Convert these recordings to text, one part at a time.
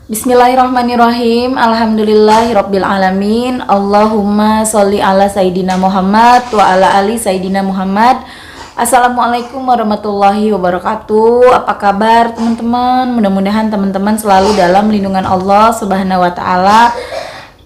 Bismillahirrahmanirrahim. Alhamdulillahirabbil alamin. Allahumma sholli ala sayidina Muhammad wa ala ali sayidina Muhammad. Assalamualaikum warahmatullahi wabarakatuh. Apa kabar teman-teman? Mudah-mudahan teman-teman selalu dalam lindungan Allah Subhanahu wa taala.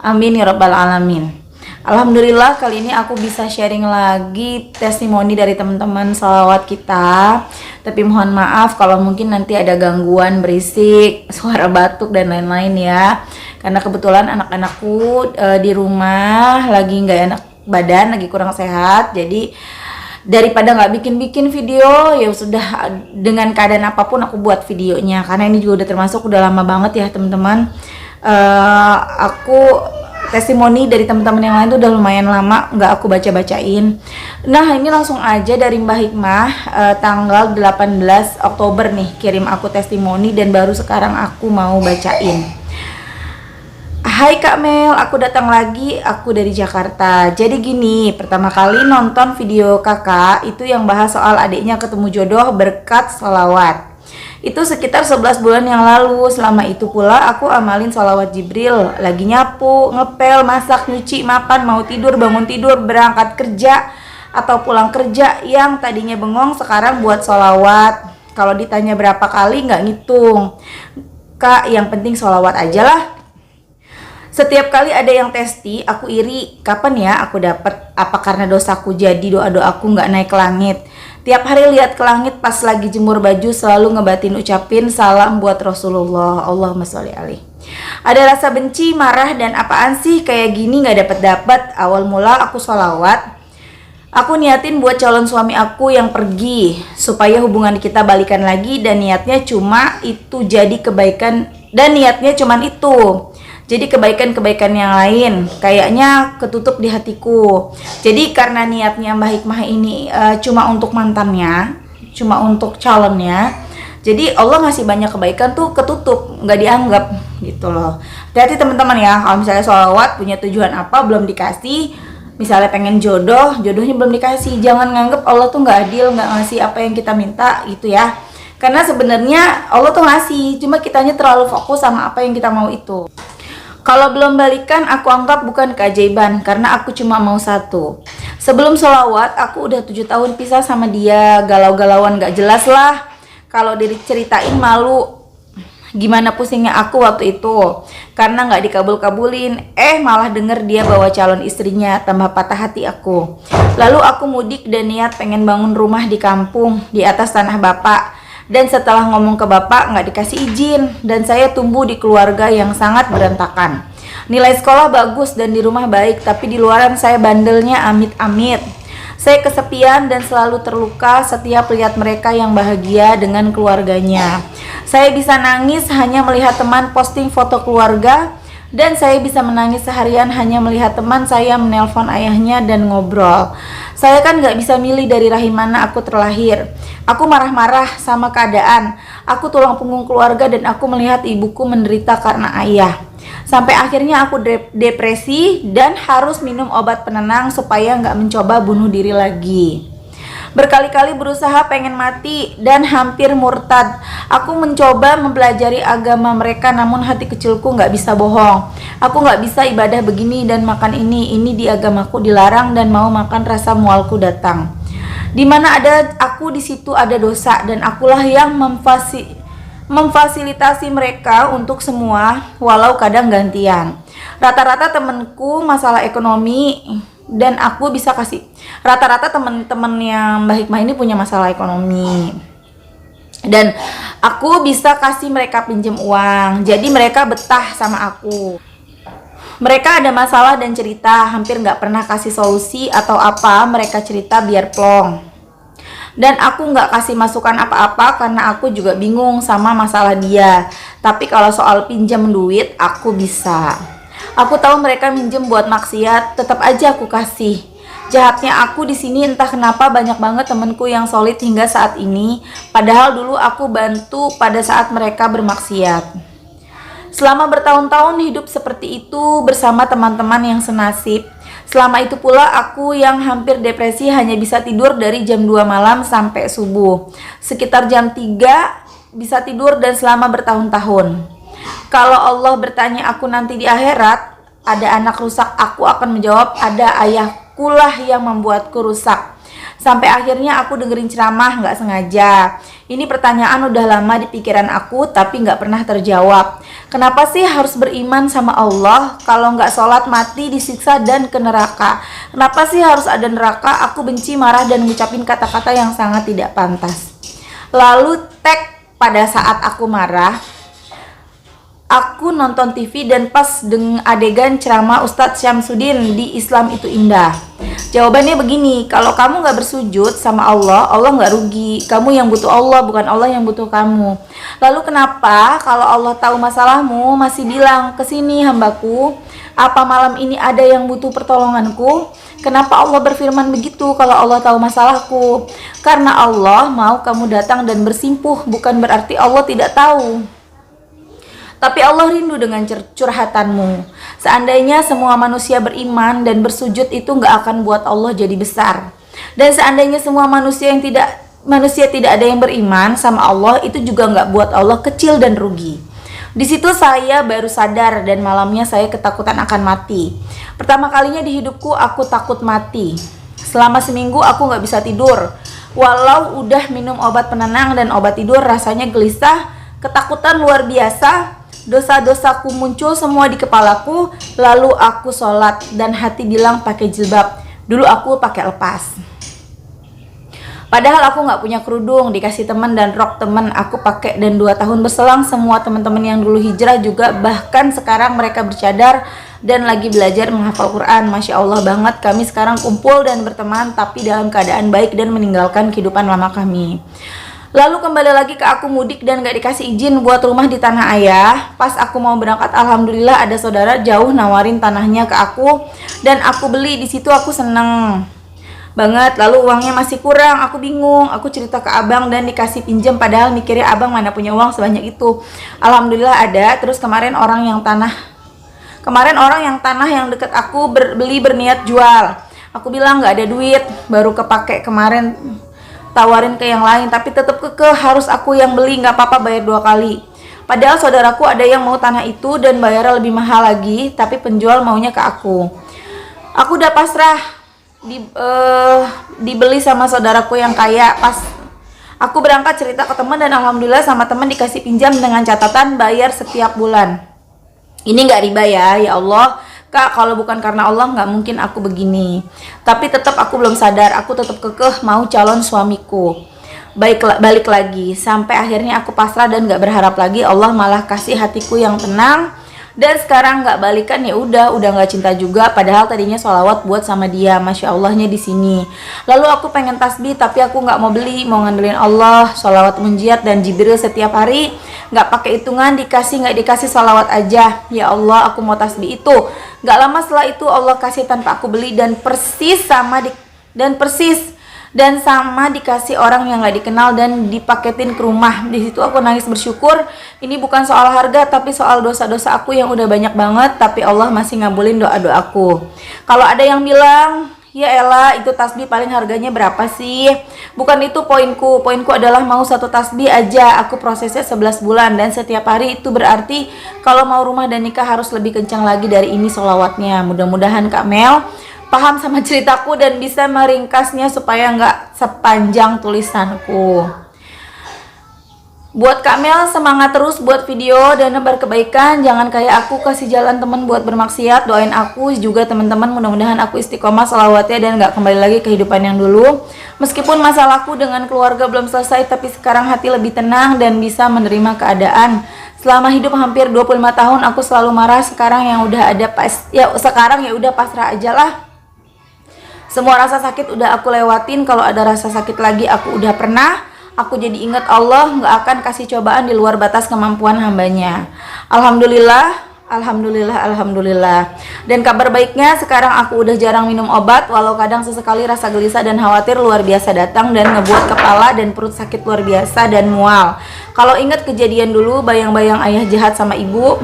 Amin ya rabbal alamin. Alhamdulillah kali ini aku bisa sharing lagi testimoni dari teman-teman salawat kita. Tapi mohon maaf kalau mungkin nanti ada gangguan berisik, suara batuk dan lain-lain ya. Karena kebetulan anak-anakku di rumah lagi nggak enak badan, lagi kurang sehat. Jadi daripada nggak bikin-bikin video, ya sudah dengan keadaan apapun aku buat videonya. Karena ini juga udah lama banget ya teman-teman. Aku testimoni dari teman-teman yang lain tuh udah lumayan lama nggak aku baca-bacain. Nah ini langsung aja dari Mbak Hikmah, tanggal 18 Oktober nih kirim aku testimoni dan baru sekarang aku mau bacain. Hai Kak Mel, aku datang lagi, aku dari Jakarta. Jadi gini, pertama kali nonton video kakak itu yang bahas soal adiknya ketemu jodoh berkat sholawat. Itu sekitar 11 bulan yang lalu. Selama itu pula aku amalin sholawat Jibril. Lagi nyapu, ngepel, masak, nyuci, makan, mau tidur, bangun tidur, berangkat kerja atau pulang kerja. Yang tadinya bengong sekarang buat sholawat. Kalau ditanya berapa kali nggak ngitung. Kak, yang penting sholawat aja lah. Setiap kali ada yang testi, aku iri. Kapan ya aku dapet? Apa karena dosaku jadi doa-doaku nggak naik ke langit? Tiap hari lihat ke langit pas lagi jemur baju selalu ngebatin ucapin salam buat Rasulullah. Allahumma sholli alaihi. Ada rasa benci, marah dan apaan sih kayak gini nggak dapet-dapet. Awal mula aku sholawat. Aku niatin buat calon suami aku yang pergi supaya hubungan kita balikan lagi dan niatnya cuma itu jadi kebaikan dan niatnya cuman itu. Jadi kebaikan-kebaikan yang lain kayaknya ketutup di hatiku. Jadi karena niatnya Mbak Hikmah ini cuma untuk mantannya, cuma untuk calonnya. Jadi Allah ngasih banyak kebaikan tuh ketutup, nggak dianggap gitu loh. Hati-hati teman-teman ya, kalau misalnya sholawat punya tujuan apa belum dikasih, misalnya pengen jodoh, jodohnya belum dikasih, jangan nganggep Allah tuh nggak adil, nggak ngasih apa yang kita minta gitu ya. Karena sebenarnya Allah tuh ngasih, cuma kitanya terlalu fokus sama apa yang kita mau itu. Kalau belum balikan, aku anggap bukan keajaiban karena aku cuma mau satu. Sebelum sholawat, aku udah 7 tahun pisah sama dia, galau-galauan gak jelas lah. Kalau diceritain malu, gimana pusingnya aku waktu itu. Karena gak dikabul-kabulin, malah denger dia bawa calon istrinya, tambah patah hati aku. Lalu aku mudik dan niat pengen bangun rumah di kampung, di atas tanah bapak. Dan setelah ngomong ke bapak nggak dikasih izin dan saya tumbuh di keluarga yang sangat berantakan. Nilai sekolah bagus dan di rumah baik, tapi di luaran saya bandelnya amit-amit. Saya kesepian dan selalu terluka setiap lihat mereka yang bahagia dengan keluarganya. Saya bisa nangis hanya melihat teman posting foto keluarga dan saya bisa menangis seharian hanya melihat teman saya menelpon ayahnya dan ngobrol. Saya kan gak bisa milih dari rahim mana aku terlahir. Aku marah-marah sama keadaan. Aku tulang punggung keluarga dan aku melihat ibuku menderita karena ayah. Sampai akhirnya aku depresi dan harus minum obat penenang supaya gak mencoba bunuh diri lagi. Berkali-kali berusaha pengen mati dan hampir murtad. Aku mencoba mempelajari agama mereka namun hati kecilku nggak bisa bohong. Aku nggak bisa ibadah begini dan makan ini di agamaku dilarang dan mau makan rasa mualku datang. Di mana ada aku di situ ada dosa dan akulah yang memfasilitasi mereka untuk semua walau kadang gantian. Rata-rata temenku masalah ekonomi dan aku bisa kasih. Rata-rata teman-teman yang Mbak Hikmah ini punya masalah ekonomi dan aku bisa kasih mereka pinjam uang, jadi mereka betah sama aku. Mereka ada masalah dan cerita, hampir nggak pernah kasih solusi atau apa, mereka cerita biar plong. Dan aku nggak kasih masukan apa-apa karena aku juga bingung sama masalah dia. Tapi kalau soal pinjam duit, aku bisa. Aku tahu mereka minjem buat maksiat, tetap aja aku kasih. Jahatnya aku di sini entah kenapa banyak banget temenku yang solid hingga saat ini, padahal dulu aku bantu pada saat mereka bermaksiat. Selama bertahun-tahun hidup seperti itu bersama teman-teman yang senasib. Selama itu pula aku yang hampir depresi hanya bisa tidur dari jam 2 malam sampai subuh. Sekitar jam 3 bisa tidur dan selama bertahun-tahun. Kalau Allah bertanya aku nanti di akhirat, ada anak rusak, aku akan menjawab ada ayahkulah yang membuatku rusak. Sampai akhirnya aku dengerin ceramah nggak sengaja. Ini pertanyaan udah lama di pikiran aku tapi nggak pernah terjawab. Kenapa sih harus beriman sama Allah? Kalau nggak sholat mati, disiksa dan ke neraka. Kenapa sih harus ada neraka? Aku benci, marah dan ngucapin kata-kata yang sangat tidak pantas. Lalu pada saat aku marah, aku nonton TV dan pas dengan adegan ceramah Ustadz Syamsuddin di Islam itu indah. Jawabannya begini, kalau kamu gak bersujud sama Allah, Allah gak rugi. Kamu yang butuh Allah, bukan Allah yang butuh kamu. Lalu kenapa kalau Allah tahu masalahmu masih bilang, kesini hambaku, apa malam ini ada yang butuh pertolonganku? Kenapa Allah berfirman begitu kalau Allah tahu masalahku? Karena Allah mau kamu datang dan bersimpuh, bukan berarti Allah tidak tahu. Tapi Allah rindu dengan curhatanmu. Seandainya semua manusia beriman dan bersujud itu gak akan buat Allah jadi besar. Dan seandainya semua manusia tidak ada yang beriman sama Allah, itu juga gak buat Allah kecil dan rugi. Di situ saya baru sadar dan malamnya saya ketakutan akan mati. Pertama kalinya di hidupku aku takut mati. Selama seminggu aku gak bisa tidur. Walau udah minum obat penenang dan obat tidur, rasanya gelisah, ketakutan luar biasa. Dosa-dosaku muncul semua di kepalaku. Lalu aku sholat dan hati bilang pakai jilbab. Dulu aku pakai lepas. Padahal aku gak punya kerudung, dikasih teman dan rok teman aku pakai. Dan 2 tahun berselang semua teman-teman yang dulu hijrah juga, bahkan sekarang mereka bercadar dan lagi belajar menghafal Quran. Masya Allah banget, kami sekarang kumpul dan berteman tapi dalam keadaan baik dan meninggalkan kehidupan lama kami. Lalu kembali lagi ke aku mudik dan gak dikasih izin buat rumah di tanah ayah. Pas aku mau berangkat, alhamdulillah ada saudara jauh nawarin tanahnya ke aku dan aku beli. Di situ aku seneng banget. Lalu uangnya masih kurang, aku bingung. Aku cerita ke abang dan dikasih pinjam, padahal mikirnya abang mana punya uang sebanyak itu. Alhamdulillah ada. Terus kemarin orang yang tanah yang deket aku beli berniat jual. Aku bilang gak ada duit, baru kepake kemarin, tawarin ke yang lain, tapi tetap kekeh harus aku yang beli, nggak apa-apa bayar 2 kali. Padahal saudaraku ada yang mau tanah itu dan bayarnya lebih mahal lagi, tapi penjual maunya ke aku. Aku udah pasrah dibeli sama saudaraku yang kaya. Pas aku berangkat cerita ke teman dan alhamdulillah sama teman dikasih pinjam dengan catatan bayar setiap bulan. Ini nggak riba ya Allah. Kak, kalau bukan karena Allah nggak mungkin aku begini. Tapi tetap aku belum sadar, aku tetap kekeh mau calon suamiku. Balik lagi, sampai akhirnya aku pasrah dan nggak berharap lagi. Allah malah kasih hatiku yang tenang. Dan sekarang nggak balikan, ya udah nggak cinta juga. Padahal tadinya sholawat buat sama dia, masya Allahnya di sini. Lalu aku pengen tasbih, tapi aku nggak mau beli, mau ngandelin Allah, sholawat munjiat dan Jibril setiap hari. Nggak pakai hitungan, dikasih nggak dikasih sholawat aja. Ya Allah, aku mau tasbih itu. Nggak lama setelah itu Allah kasih tanpa aku beli dan sama dikasih orang yang nggak dikenal dan dipaketin ke rumah. Di situ aku nangis bersyukur. Ini bukan soal harga tapi soal dosa-dosa aku yang udah banyak banget, tapi Allah masih ngabulin doa-doaku. Kalau ada yang bilang, ya Ella itu tasbih paling harganya berapa sih? Bukan itu poinku. Poinku adalah mau satu tasbih aja aku prosesnya 11 bulan dan setiap hari. Itu berarti kalau mau rumah dan nikah harus lebih kencang lagi dari ini sholawatnya. Mudah-mudahan Kak Mel paham sama ceritaku dan bisa meringkasnya supaya nggak sepanjang tulisanku. Buat Kak Mel, semangat terus buat video dan nebar kebaikan. Jangan kayak aku kasih jalan temen buat bermaksiat. Doain aku juga teman-teman, mudah-mudahan aku istiqomah sholawatnya dan nggak kembali lagi kehidupan yang dulu. Meskipun masalahku dengan keluarga belum selesai, tapi sekarang hati lebih tenang dan bisa menerima keadaan. Selama hidup hampir 25 tahun aku selalu marah. Sekarang ya udah pasrah aja lah. Semua rasa sakit udah aku lewatin. Kalau ada rasa sakit lagi aku udah pernah. Aku jadi ingat Allah nggak akan kasih cobaan di luar batas kemampuan hambanya. Alhamdulillah. Dan kabar baiknya sekarang aku udah jarang minum obat. Walau kadang sesekali rasa gelisah dan khawatir luar biasa datang dan ngebuat kepala dan perut sakit luar biasa dan mual. Kalau ingat kejadian dulu, bayang-bayang ayah jahat sama ibu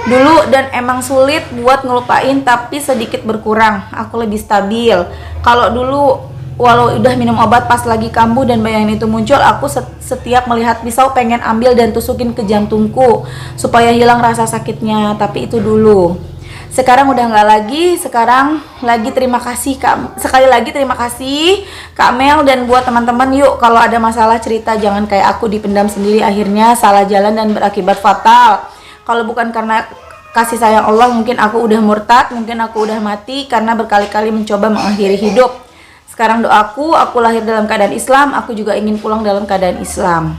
dulu dan emang sulit buat ngelupain, tapi sedikit berkurang. Aku lebih stabil. Kalau dulu walau udah minum obat pas lagi kambuh dan bayangan itu muncul, aku setiap melihat pisau pengen ambil dan tusukin ke jantungku supaya hilang rasa sakitnya. Tapi itu dulu. Sekarang udah nggak lagi. Sekarang lagi terima kasih Kak, sekali lagi terima kasih Kak Mel, dan buat teman-teman, yuk kalau ada masalah cerita, jangan kayak aku dipendam sendiri akhirnya salah jalan dan berakibat fatal. Kalau bukan karena kasih sayang Allah, mungkin aku udah murtad, mungkin aku udah mati karena berkali-kali mencoba mengakhiri hidup. Sekarang doaku, aku lahir dalam keadaan Islam, aku juga ingin pulang dalam keadaan Islam.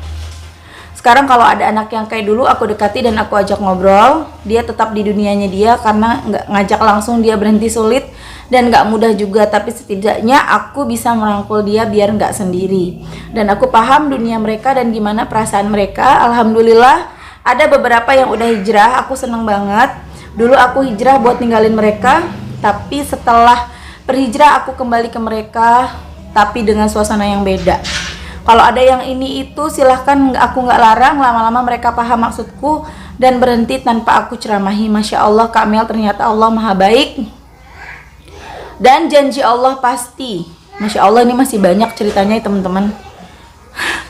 Sekarang kalau ada anak yang kayak dulu, aku dekati dan aku ajak ngobrol, dia tetap di dunianya dia, karena nggak ngajak langsung dia berhenti sulit dan nggak mudah juga, tapi setidaknya aku bisa merangkul dia biar nggak sendiri. Dan aku paham dunia mereka dan gimana perasaan mereka. Alhamdulillah ada beberapa yang udah hijrah, aku seneng banget. Dulu aku hijrah buat ninggalin mereka, tapi setelah berhijrah aku kembali ke mereka, tapi dengan suasana yang beda. Kalau ada yang ini itu silahkan, aku nggak larang. Lama-lama mereka paham maksudku dan berhenti tanpa aku ceramahi. Masya Allah Kak Mel, ternyata Allah maha baik dan janji Allah pasti. Masya Allah, ini masih banyak ceritanya ya teman-teman,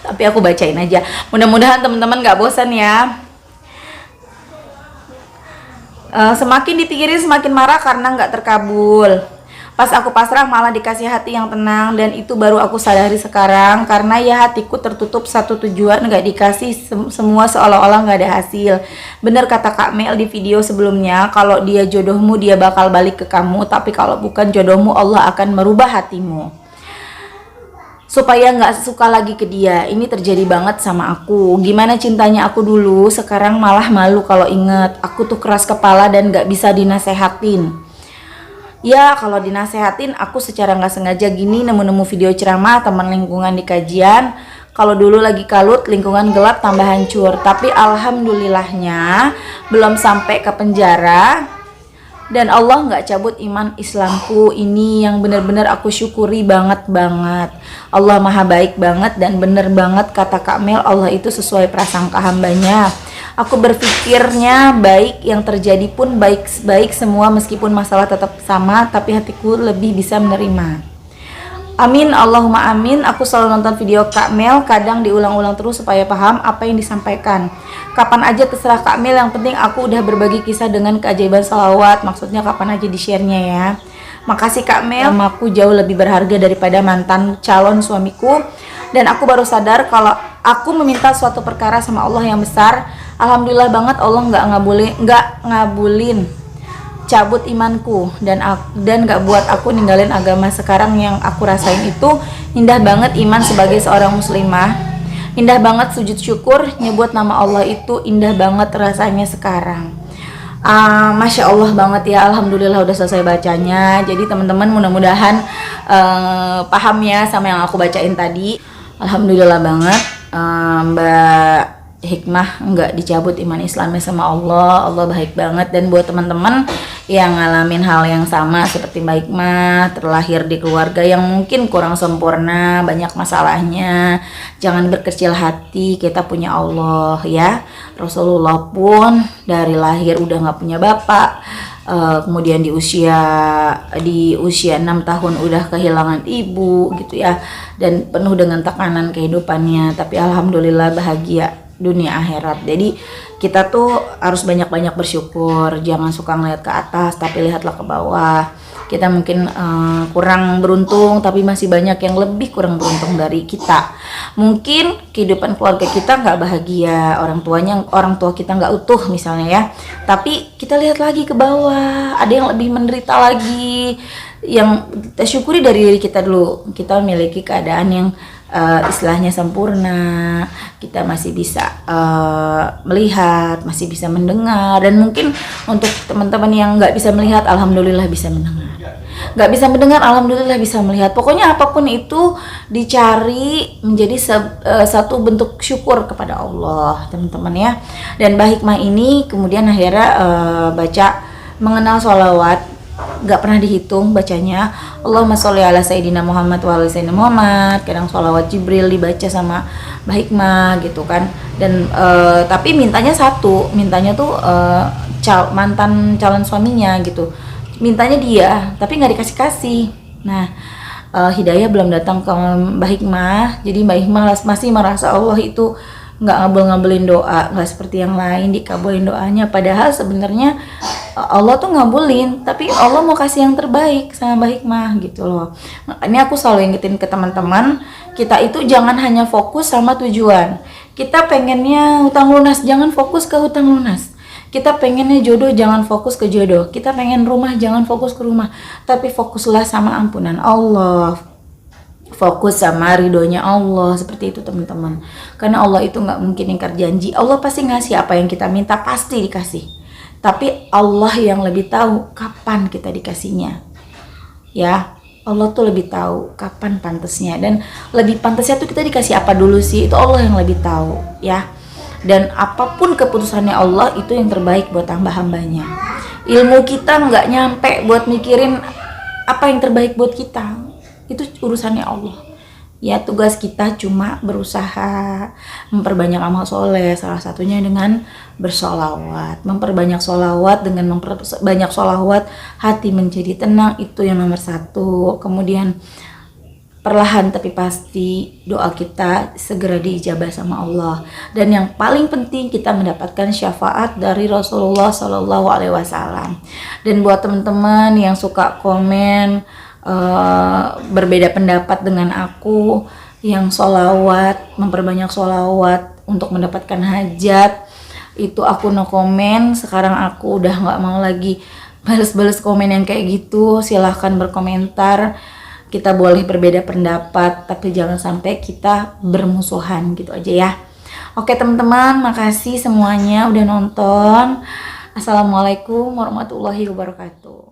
tapi aku bacain aja. Mudah-mudahan teman-teman nggak bosan ya. Semakin dipikirin semakin marah karena nggak terkabul. Pas aku pasrah malah dikasih hati yang tenang, dan itu baru aku sadari sekarang, karena ya hatiku tertutup satu tujuan, nggak dikasih semua, seolah-olah nggak ada hasil. Bener kata Kak Mel di video sebelumnya, kalau dia jodohmu dia bakal balik ke kamu, tapi kalau bukan jodohmu Allah akan merubah hatimu supaya nggak suka lagi ke dia. Ini terjadi banget sama aku. Gimana cintanya aku dulu, sekarang malah malu kalau inget. Aku tuh keras kepala dan nggak bisa dinasehatin. Ya kalau dinasehatin aku secara nggak sengaja gini, nemu-nemu video ceramah teman lingkungan di kajian. Kalau dulu lagi kalut, lingkungan gelap tambah hancur. Tapi alhamdulillahnya belum sampai ke penjara, dan Allah nggak cabut iman Islamku. Ini yang benar-benar aku syukuri banget. Allah maha baik banget, dan bener banget kata Kak Mel, Allah itu sesuai prasangka hambanya. Aku berpikirnya baik, yang terjadi pun baik-baik semua, meskipun masalah tetap sama, tapi hatiku lebih bisa menerima. Amin, Allahumma amin. Aku selalu nonton video Kak Mel, kadang diulang-ulang terus supaya paham apa yang disampaikan. Kapan aja terserah Kak Mel, yang penting aku udah berbagi kisah dengan keajaiban salawat. Maksudnya kapan aja di-share-nya ya. Makasih Kak Mel, aku jauh lebih berharga daripada mantan calon suamiku. Dan aku baru sadar kalau aku meminta suatu perkara sama Allah yang besar. Alhamdulillah banget Allah nggak ngabulin cabut imanku, dan nggak buat aku ninggalin agama. Sekarang yang aku rasain itu indah banget iman sebagai seorang muslimah, indah banget sujud syukur nyebut nama Allah, itu indah banget rasanya sekarang. Masya Allah banget ya. Alhamdulillah udah selesai bacanya. Jadi teman-teman mudah-mudahan paham ya sama yang aku bacain tadi. Alhamdulillah banget Mbak Hikmah nggak dicabut iman Islamnya sama Allah. Allah baik banget. Dan buat teman-teman yang ngalamin hal yang sama seperti Mbak Hikmah, terlahir di keluarga yang mungkin kurang sempurna, banyak masalahnya, jangan berkecil hati, kita punya Allah ya. Rasulullah pun dari lahir udah nggak punya bapak, kemudian di usia 6 tahun udah kehilangan ibu gitu ya, dan penuh dengan tekanan kehidupannya, tapi alhamdulillah bahagia dunia akhirat. Jadi kita tuh harus banyak-banyak bersyukur, jangan suka ngeliat ke atas tapi lihatlah ke bawah. Kita mungkin kurang beruntung, tapi masih banyak yang lebih kurang beruntung dari kita. Mungkin kehidupan keluarga kita nggak bahagia, orang tua kita nggak utuh misalnya ya, tapi kita lihat lagi ke bawah, ada yang lebih menderita lagi. Yang kita syukuri dari diri kita dulu, kita memiliki keadaan yang istilahnya sempurna, kita masih bisa melihat, masih bisa mendengar. Dan mungkin untuk teman-teman yang nggak bisa melihat, alhamdulillah bisa mendengar. Nggak bisa mendengar, alhamdulillah bisa melihat. Pokoknya apapun itu dicari menjadi satu bentuk syukur kepada Allah, teman-teman ya. Dan Mbak Hikmah ini kemudian akhirnya baca mengenal sholawat, nggak pernah dihitung bacanya. Allahumma sholli ala sayyidina Muhammad wa ala sayyidina Muhammad. Kadang sholawat Jibril dibaca sama Mbak Hikmah gitu kan. Dan tapi mintanya tuh mantan calon suaminya gitu, mintanya dia tapi nggak dikasih. Nah hidayah belum datang ke Mbak Hikmah. Jadi Mbak Hikmah masih merasa Allah itu nggak ngabulin doa, nggak seperti yang lain dikabulin doanya. Padahal sebenarnya Allah tuh ngabulin, tapi Allah mau kasih yang terbaik sama Mbak Hikmah gitu loh. Makanya aku selalu ingetin ke teman-teman, kita itu jangan hanya fokus sama tujuan. Kita pengennya hutang lunas, jangan fokus ke hutang lunas. Kita pengennya jodoh, jangan fokus ke jodoh. Kita pengen rumah, jangan fokus ke rumah, tapi fokuslah sama ampunan Allah, fokus sama ridhonya Allah. Seperti itu teman-teman, karena Allah itu nggak mungkin ingkar janji. Allah pasti ngasih apa yang kita minta, pasti dikasih, tapi Allah yang lebih tahu kapan kita dikasihnya. Ya, Allah tuh lebih tahu kapan pantasnya, dan lebih pantasnya tuh kita dikasih apa dulu sih, itu Allah yang lebih tahu ya. Dan apapun keputusannya Allah itu yang terbaik buat hamba-hambanya. Ilmu kita nggak nyampe buat mikirin apa yang terbaik buat kita, itu urusannya Allah ya. Tugas kita cuma berusaha memperbanyak amal soleh, salah satunya dengan bersolawat. Memperbanyak solawat, dengan memperbanyak solawat hati menjadi tenang, itu yang nomor satu. Kemudian perlahan tapi pasti doa kita segera diijabah sama Allah. Dan yang paling penting, kita mendapatkan syafaat dari Rasulullah Shallallahu Alaihi Wasallam. Dan buat teman-teman yang suka komen berbeda pendapat dengan aku, yang sholawat, memperbanyak sholawat untuk mendapatkan hajat, itu aku no komen. Sekarang aku udah nggak mau lagi balas-balas komen yang kayak gitu. Silahkan berkomentar, kita boleh berbeda pendapat, tapi jangan sampai kita bermusuhan gitu aja ya. Oke teman-teman, makasih semuanya udah nonton. Assalamualaikum warahmatullahi wabarakatuh.